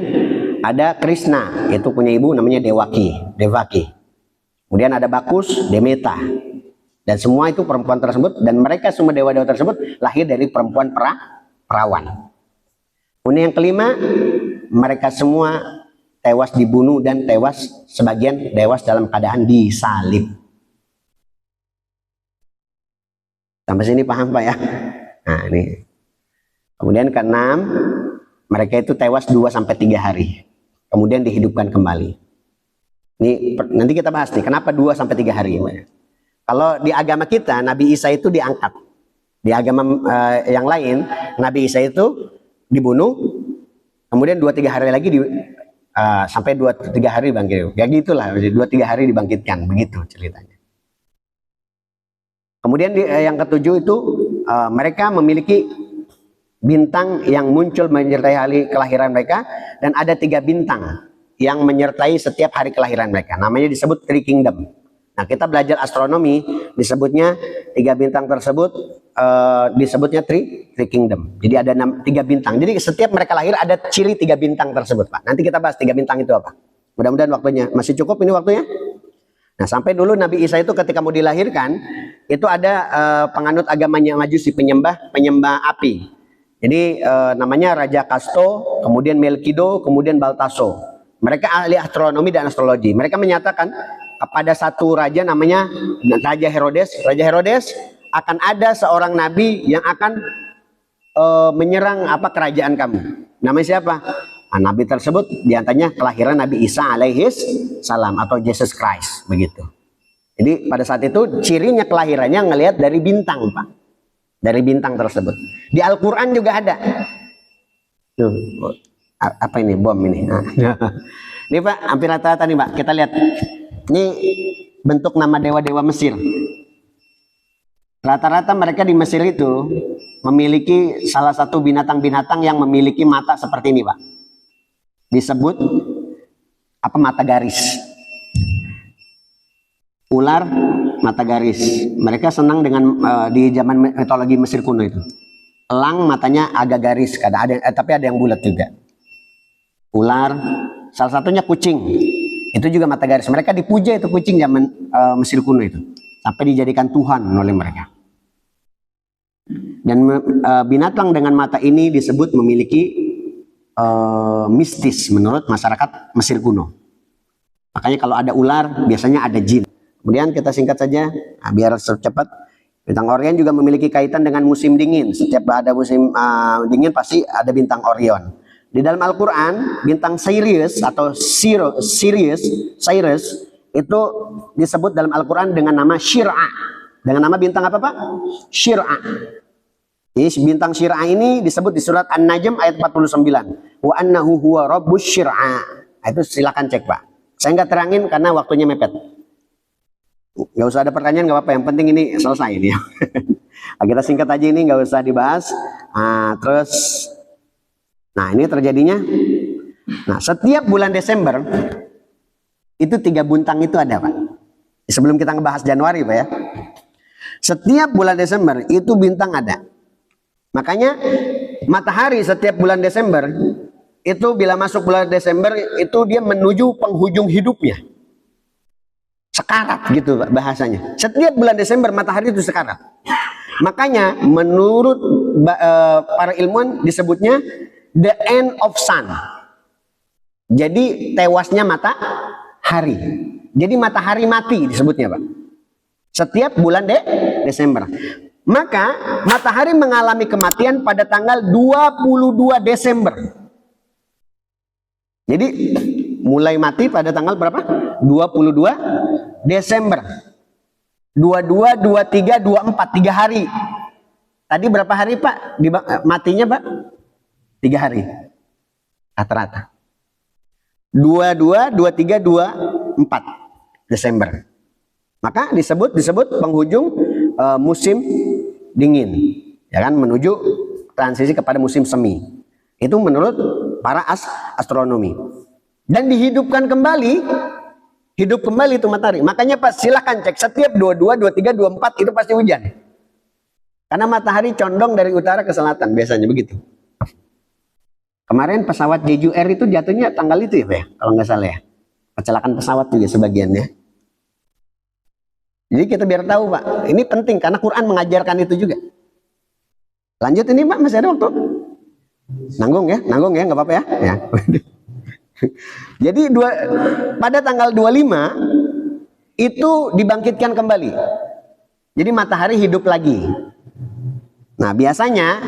ada Krishna, itu punya ibu namanya Devaki. Kemudian ada Bakus, Demeta. Dan semua itu perempuan tersebut, dan mereka semua dewa-dewa tersebut lahir dari perempuan perawan. Kemudian yang kelima, mereka semua tewas dibunuh dan sebagian tewas dalam keadaan disalib. Sampai sini paham Pak ya? Nah ini. Kemudian keenam, mereka itu tewas 2-3 hari. Kemudian dihidupkan kembali. Ini nanti kita bahas nih, kenapa 2-3 hari. Kalau di agama kita, Nabi Isa itu diangkat. Di agama yang lain, Nabi Isa itu dibunuh, kemudian 2-3 hari lagi sampai 2-3 hari bangkit. Ya gitulah, 2-3 hari dibangkitkan, begitu ceritanya. Kemudian yang ketujuh itu mereka memiliki bintang yang muncul menyertai hari kelahiran mereka, dan ada 3 bintang yang menyertai setiap hari kelahiran mereka. Namanya disebut Three Kingdom. Nah, kita belajar astronomi, disebutnya 3 bintang tersebut disebutnya Three Kingdom. Jadi ada 3 bintang. Jadi setiap mereka lahir ada ciri 3 bintang tersebut, Pak. Nanti kita bahas 3 bintang itu apa. Mudah-mudahan waktunya masih cukup ini waktunya. Nah, sampai dulu Nabi Isa itu ketika mau dilahirkan, itu ada penganut agamanya Majusi, penyembah api. Jadi namanya Raja Kasto, kemudian Melkido, kemudian Baltaso. Mereka ahli astronomi dan astrologi. Mereka menyatakan kepada satu raja namanya Raja Herodes. Raja Herodes akan ada seorang nabi yang akan menyerang kerajaan kamu. Namanya siapa? Nah, nabi tersebut diantaranya kelahiran Nabi Isa alaihis salam atau Jesus Christ, begitu. Jadi pada saat itu cirinya kelahirannya ngelihat dari bintang Pak. Dari bintang tersebut. Di Al-Quran juga ada. Tuh, apa ini? Bom ini. Nah. Ini Pak, hampir rata-rata nih Pak. Kita lihat. Ini bentuk nama dewa-dewa Mesir. Rata-rata mereka di Mesir itu memiliki salah satu binatang-binatang yang memiliki mata seperti ini Pak. Disebut mata garis. Ular mata garis. Mereka senang dengan di zaman mitologi Mesir kuno itu. Elang matanya agak garis, tapi ada yang bulat juga. Ular, salah satunya kucing. Itu juga mata garis. Mereka dipuja itu kucing zaman Mesir kuno itu. Sampai dijadikan Tuhan oleh mereka. Dan binatang dengan mata ini disebut memiliki mistis menurut masyarakat Mesir kuno. Makanya kalau ada ular, biasanya ada jin. Kemudian kita singkat saja, biar cepat. Bintang Orion juga memiliki kaitan dengan musim dingin. Setiap ada musim dingin pasti ada bintang Orion. Di dalam Al-Quran, bintang Sirius atau Sirius itu disebut dalam Al-Quran dengan nama Syir'a. Dengan nama bintang apa Pak? Syir'a. Jadi bintang Syir'a ini disebut di surat An-Najm ayat 49. Wa annahu huwa rabbus Syir'a. Itu silakan cek Pak. Saya nggak terangin karena waktunya mepet. Nggak usah ada pertanyaan, nggak apa-apa, yang penting ini selesai ini ya. Kita singkat aja ini, nggak usah dibahas. Nah ini terjadinya. Nah setiap bulan Desember itu 3 bintang itu ada Pak. Sebelum kita ngebahas Januari Pak ya. Setiap bulan Desember itu bintang ada. Makanya matahari setiap bulan Desember itu bila masuk bulan Desember itu dia menuju penghujung hidupnya. Sekarat gitu bahasanya. Setiap bulan Desember matahari itu sekarat. Makanya menurut para ilmuwan disebutnya the end of sun. Jadi tewasnya matahari. Jadi matahari mati disebutnya, Pak. Setiap bulan Desember. Maka matahari mengalami kematian pada tanggal 22 Desember. Jadi mulai mati pada tanggal berapa? 22 Desember. 22, 23, 24, 3 hari. Tadi berapa hari, Pak? Matinya, Pak? 3 hari. Rata-rata. 22, 23, 24 Desember. Maka disebut penghujung musim dingin, ya kan, menuju transisi kepada musim semi. Itu menurut para astronomi. Dan dihidupkan kembali, hidup kembali itu matahari. Makanya Pak, silahkan cek setiap 22, 23, 24 itu pasti hujan. Karena matahari condong dari utara ke selatan, biasanya begitu. Kemarin pesawat Jeju Air itu jatuhnya tanggal itu ya, Pak, ya? Kalau nggak salah ya. Kecelakaan pesawat juga sebagiannya. Jadi kita biar tahu, Pak. Ini penting karena Quran mengajarkan itu juga. Lanjut ini, Pak, masih ada waktu. Nanggung ya, nggak apa-apa ya. Ya. Jadi pada tanggal 25 itu dibangkitkan kembali. Jadi matahari hidup lagi. Nah, biasanya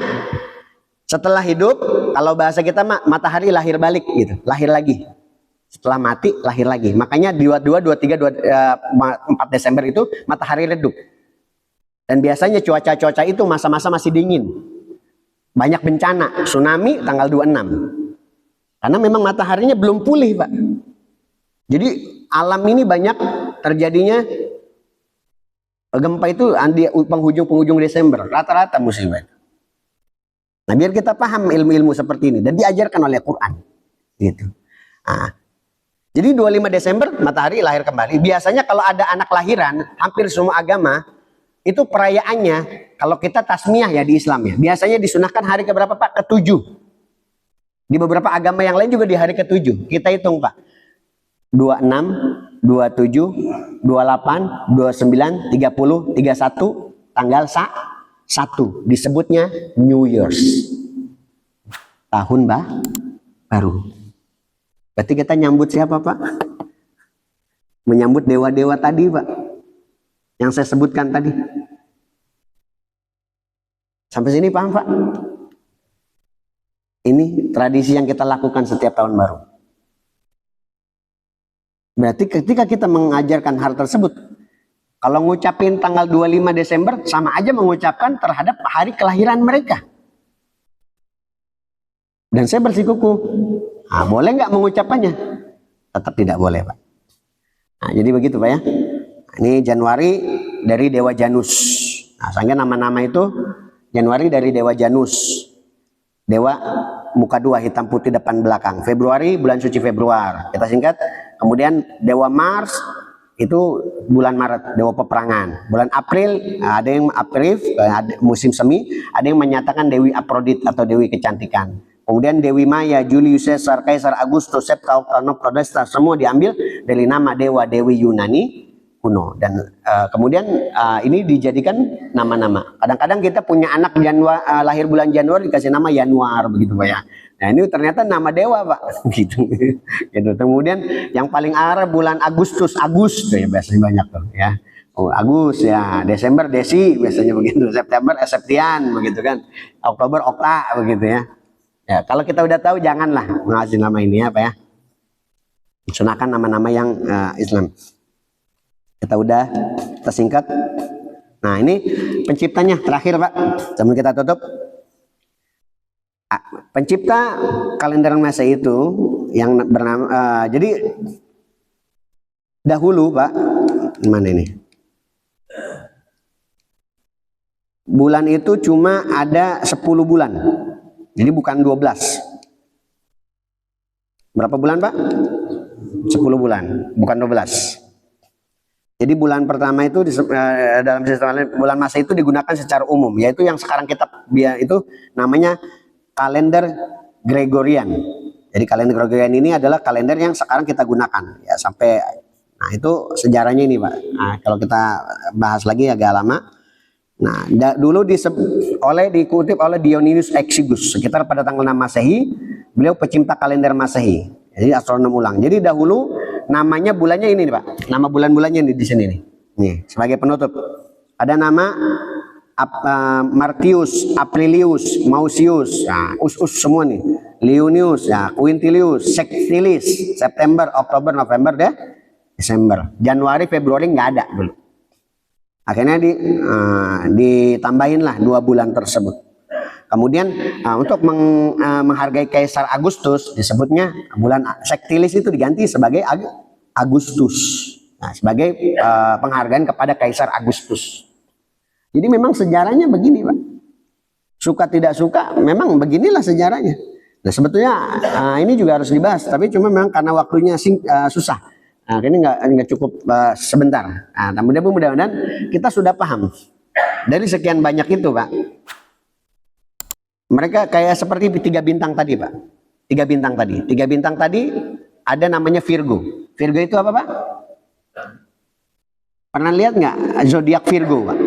setelah hidup, kalau bahasa kita matahari lahir balik gitu, lahir lagi. Setelah mati lahir lagi. Makanya 22, 23, 4 Desember itu matahari redup. Dan biasanya cuaca itu masa-masa masih dingin. Banyak bencana, tsunami tanggal 26. Karena memang mataharinya belum pulih, Pak. Jadi alam ini banyak terjadinya gempa itu di penghujung Desember. Rata-rata musibah. Nah, biar kita paham ilmu-ilmu seperti ini dan diajarkan oleh Quran. Gitu. Nah, jadi 25 Desember matahari lahir kembali. Biasanya kalau ada anak lahiran, hampir semua agama itu perayaannya, kalau kita tasmiyah ya di Islam ya, biasanya disunahkan hari keberapa, Pak? Ke-7. Di beberapa agama yang lain juga di hari ke-7. Kita hitung, Pak. 26, 27, 28, 29, 30, 31, tanggal 1. Disebutnya New Year's. Tahun baru. Berarti kita nyambut siapa, Pak? Menyambut dewa-dewa tadi, Pak. Yang saya sebutkan tadi. Sampai sini paham, Pak? Ini tradisi yang kita lakukan setiap tahun baru. Berarti ketika kita mengajarkan hal tersebut, kalau ngucapin tanggal 25 Desember, sama aja mengucapkan terhadap hari kelahiran mereka. Dan saya bersikuku, nah, boleh nggak mengucapkannya? Tetap tidak boleh, Pak. Nah, jadi begitu, Pak ya. Ini Januari dari Dewa Janus. Nah, sehingga nama-nama itu Januari dari Dewa Janus. Dewa muka dua, hitam putih depan belakang. Februari bulan suci Februari. Kita singkat. Kemudian Dewa Mars itu bulan Maret, Dewa peperangan. Bulan April ada yang April, musim semi. Ada yang menyatakan Dewi Aprodit atau Dewi kecantikan. Kemudian Dewi Maya, Julius Caesar, Kaisar Augustus, Septa, Octavianus, Prodesta, semua diambil dari nama dewa Dewi Yunani kuno. Dan kemudian ini dijadikan nama-nama. Kadang-kadang kita punya anak lahir bulan Januari dikasih nama Januar, begitu, Pak ya. Nah, ini ternyata nama dewa, Pak. Gitu. Gitu. Kemudian yang paling Arab bulan Agustus ya, biasanya banyak tuh ya. Oh, Agus ya, Desember Desi biasanya begitu, September Septian begitu kan. Oktober Okta begitu ya. Ya, kalau kita udah tahu janganlah mengasih nama ini apa ya. Sunahkan nama-nama yang Islam. Kita udah tersingkat. Nah, ini penciptanya terakhir, Pak. Sebelum kita tutup. Pencipta kalender Masehi itu yang bernama jadi dahulu, Pak, mana ini? Bulan itu cuma ada 10 bulan. Jadi bukan 12. Berapa bulan, Pak? 10 bulan, bukan 12. Jadi bulan pertama itu dalam sistem bulan Masehi itu digunakan secara umum, yaitu yang sekarang kita itu namanya kalender Gregorian. Jadi kalender Gregorian ini adalah kalender yang sekarang kita gunakan ya sampai, nah itu sejarahnya ini, Pak. Nah, kalau kita bahas lagi agak lama. Nah, dulu dikutip oleh Dionysius Exiguus sekitar pada tanggal 6 Masehi, beliau pencipta kalender Masehi. Jadi astronom ulang. Jadi dahulu namanya bulannya ini nih, Pak. Nama bulan-bulannya di sini nih. Nih, sebagai penutup. Ada nama Martius, Aprilius, Mausius, nah, us semua nih. Leonius, ya, Quintilius, Sextilis, September, Oktober, November, Desember. Januari, Februari nggak ada dulu. Akhirnya ditambahin lah 2 bulan tersebut. Kemudian untuk menghargai Kaisar Agustus disebutnya bulan Sextilis itu diganti sebagai Agustus. Nah, sebagai penghargaan kepada Kaisar Agustus. Jadi memang sejarahnya begini, Pak. Suka tidak suka, memang beginilah sejarahnya. Nah, sebetulnya ini juga harus dibahas, tapi cuma memang karena waktunya susah. Nah, ini nggak cukup sebentar. Nah, mudah-mudahan kita sudah paham dari sekian banyak itu, Pak. Mereka kayak seperti 3 bintang tadi, Pak. 3 bintang tadi. 3 bintang tadi ada namanya Virgo. Virgo itu apa, Pak? Pernah lihat nggak zodiak Virgo, Pak?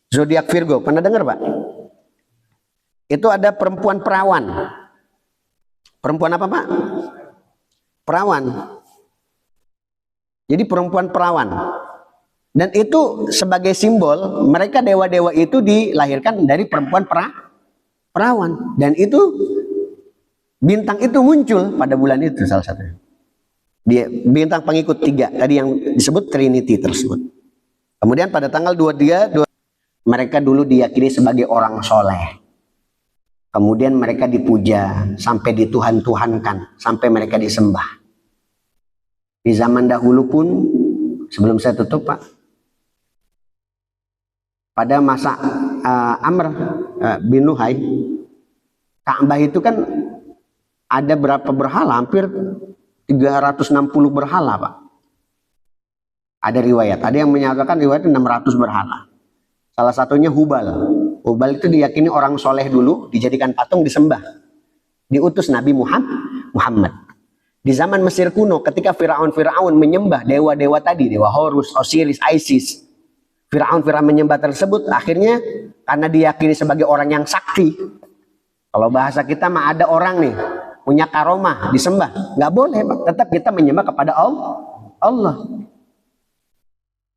Zodiak Virgo, pernah dengar, Pak? Itu ada perempuan perawan. Perempuan apa, Pak? Perawan. Jadi perempuan perawan. Dan itu sebagai simbol, mereka dewa-dewa itu dilahirkan dari perempuan perawan. Dan itu bintang itu muncul pada bulan itu salah satunya. Dia bintang pengikut 3 tadi yang disebut Trinity tersebut. Kemudian pada tanggal 23 mereka dulu diyakini sebagai orang soleh. Kemudian mereka dipuja sampai dituhan-tuhankan, sampai mereka disembah. Di zaman dahulu pun, sebelum saya tutup, Pak, pada masa Amr bin Luhai, Ka'bah itu kan ada berapa berhala? Hampir 360 berhala, Pak. Ada riwayat, ada yang menyatakan riwayat 600 berhala. Salah satunya Hubal. Hubal itu diyakini orang soleh dulu, dijadikan patung, disembah. Diutus Nabi Muhammad. Di zaman Mesir kuno, ketika Firaun menyembah dewa-dewa tadi, dewa Horus, Osiris, Isis. Firaun menyembah tersebut, akhirnya karena diyakini sebagai orang yang sakti. Kalau bahasa kita mah ada orang nih, punya karomah, disembah. Nggak boleh, Pak. Tetap kita menyembah kepada Allah.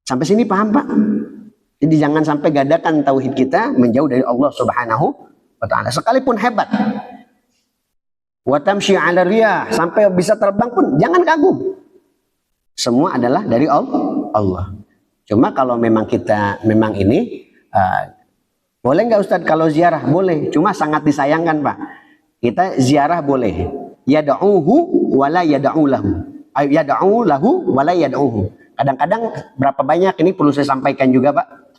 Sampai sini paham, Pak? Jadi jangan sampai gadakan tauhid kita menjauh dari Allah Subhanahu wa ta'ala. Sekalipun hebat. Wa tamshi 'ala riyah, sampai bisa terbang pun jangan kagum. Semua adalah dari Allah. Cuma kalau memang kita ini boleh nggak Ustadz kalau ziarah? Boleh. Cuma sangat disayangkan, Pak. Kita ziarah boleh. Yad'uhu wa la yad'u lahu. Yad'u lahu wa la yad'uhu. Kadang-kadang berapa banyak ini perlu saya sampaikan juga, Pak.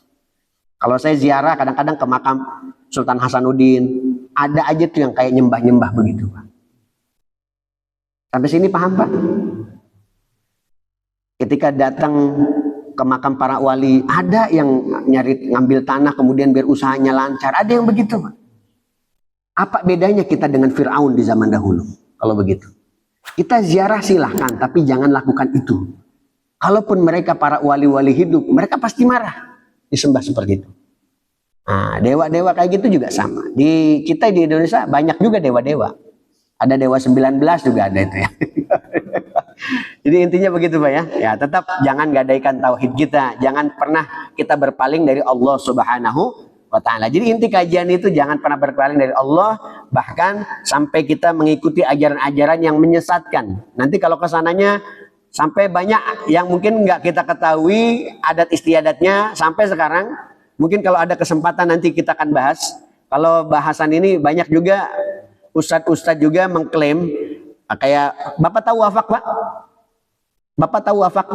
Kalau saya ziarah kadang-kadang ke makam Sultan Hasanuddin, ada aja tuh yang kayak nyembah-nyembah begitu, Pak. Sampai sini paham, Pak? Ketika datang ke makam para wali, ada yang ngambil tanah kemudian biar usahanya lancar, ada yang begitu, Pak. Apa bedanya kita dengan Fir'aun di zaman dahulu? Kalau begitu, kita ziarah silahkan, tapi jangan lakukan itu. Kalaupun mereka para wali-wali hidup, mereka pasti marah. Disembah seperti itu. Nah, dewa-dewa kayak gitu juga sama. Di kita di Indonesia banyak juga dewa-dewa. Ada dewa 19 juga ada itu ya. Jadi intinya begitu, Pak ya. Ya, tetap jangan gadaikan tauhid kita. Jangan pernah kita berpaling dari Allah Subhanahu wa ta'ala. Jadi inti kajian itu jangan pernah berpaling dari Allah, bahkan sampai kita mengikuti ajaran-ajaran yang menyesatkan. Nanti kalau kesananya sampai banyak yang mungkin nggak kita ketahui adat istiadatnya sampai sekarang. Mungkin kalau ada kesempatan nanti kita akan bahas. Kalau bahasan ini banyak juga ustadz-ustadz juga mengklaim kayak Bapak tahu wafak, Pak? Bapak tahu wafak?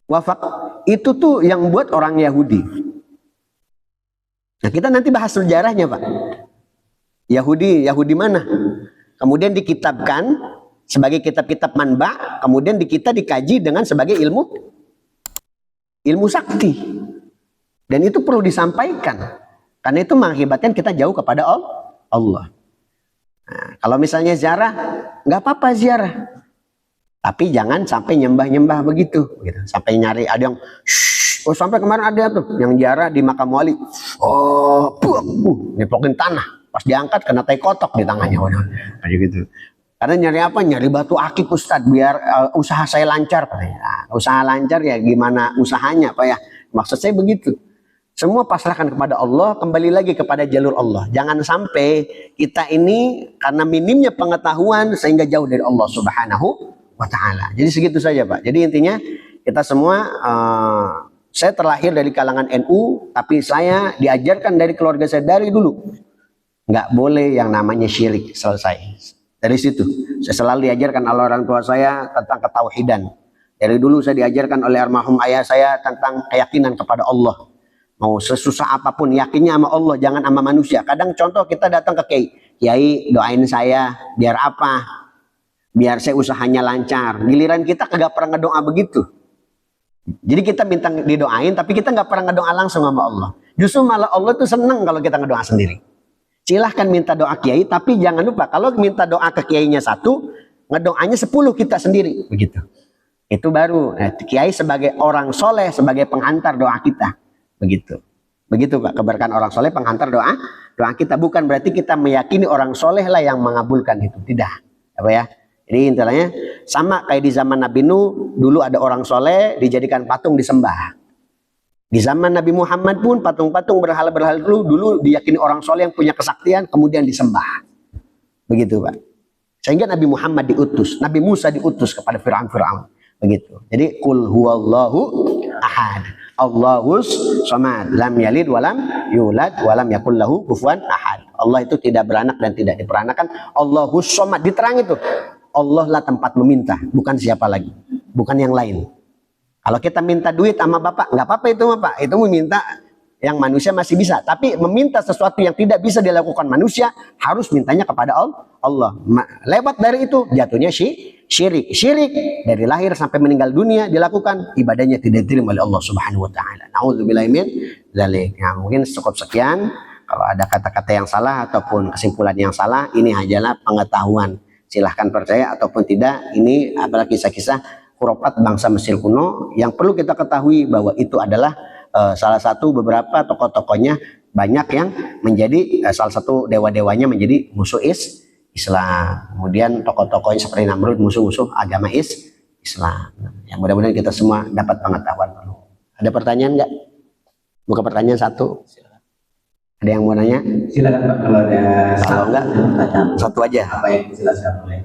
Wafak itu tuh yang buat orang Yahudi. Nah, kita nanti bahas sejarahnya, Pak. Yahudi mana? Kemudian dikitabkan sebagai kitab-kitab manba, kemudian kita dikaji dengan sebagai ilmu sakti. Dan itu perlu disampaikan. Karena itu mengakibatkan kita jauh kepada Allah. Nah, kalau misalnya ziarah, nggak apa-apa ziarah. Tapi jangan sampai nyembah-nyembah begitu. Gitu. Sampai nyari, ada yang Oh, sampai kemarin ada tuh yang ziarah di makam wali. Oh, nyeplokin tanah. Pas diangkat kena tai kotok di tangannya. Kayak gitu. Karena nyari apa? Nyari batu akik Ustadz biar usaha saya lancar. Nah, usaha lancar ya gimana usahanya Pak ya? Maksud saya begitu. Semua pasrahkan kepada Allah, kembali lagi kepada jalur Allah. Jangan sampai kita ini karena minimnya pengetahuan sehingga jauh dari Allah Subhanahu wa Ta'ala. Jadi segitu saja Pak. Jadi intinya kita semua, saya terlahir dari kalangan NU, tapi saya diajarkan dari keluarga saya dari dulu. Nggak boleh yang namanya syirik, selesai. Dari situ, saya selalu diajarkan oleh orang tua saya tentang ketauhidan. Dari dulu saya diajarkan oleh almarhum ayah saya tentang keyakinan kepada Allah. Mau sesusah apapun yakinnya sama Allah, jangan sama manusia. Kadang contoh kita datang ke kiai, kiai doain saya biar apa? Biar saya usahanya lancar. Giliran kita kagak pernah ngedoa begitu. Jadi kita minta didoain, tapi kita nggak pernah ngedoa langsung sama Allah. Justru malah Allah tuh seneng kalau kita ngedoa sendiri. Silahkan minta doa kiai, tapi jangan lupa kalau minta doa ke kiainya satu, ngedoanya 10 kita sendiri. Begitu. Itu baru kiai sebagai orang soleh, sebagai penghantar doa kita. Begitu Pak, keberkahan orang soleh penghantar doa kita. Bukan berarti kita meyakini orang soleh lah yang mengabulkan itu, tidak apa ya. Jadi intinya sama kayak di zaman Nabi Nuh, dulu ada orang soleh dijadikan patung disembah. Di zaman Nabi Muhammad pun patung-patung berhala-berhala dulu diyakini orang soleh yang punya kesaktian, kemudian disembah. Begitu Pak. Sehingga Nabi Muhammad diutus, Nabi Musa diutus kepada Fir'aun. Begitu. Jadi qul huwallahu ahad, Allahus samad, lam yalid walam yulad walam yakul lahu kufuwan ahad. Allah itu tidak beranak dan tidak diperanakan. Allahus samad, diterang itu. Allah lah tempat meminta, bukan siapa lagi, bukan yang lain. Kalau kita minta duit sama bapak, nggak apa-apa itu Pak, itu meminta yang manusia masih bisa. Tapi meminta sesuatu yang tidak bisa dilakukan manusia, harus mintanya kepada Allah. Lewat dari itu jatuhnya syirik. Syirik dari lahir sampai meninggal dunia dilakukan, ibadahnya tidak diterima oleh Allah Subhanahu wa Ta'ala. Nauzubillahi min dzalik. Nah, mungkin cukup sekian. Kalau ada kata-kata yang salah ataupun kesimpulan yang salah, ini hanyalah pengetahuan. Silahkan percaya ataupun tidak. Ini adalah kisah-kisah khurafat bangsa Mesir kuno yang perlu kita ketahui bahwa itu adalah salah satu beberapa tokoh-tokohnya banyak yang menjadi salah satu dewa-dewanya menjadi musuh Islam. Kemudian tokoh-tokohnya seperti Namrud musuh-musuh agama Islam. Yang mudah-mudahan kita semua dapat pengetahuan. Ada pertanyaan nggak? Buka pertanyaan satu. Ada yang mau nanya? Silakan Pak, kalau ada. Kalau enggak, satu aja. Apa yang dijelaskan oleh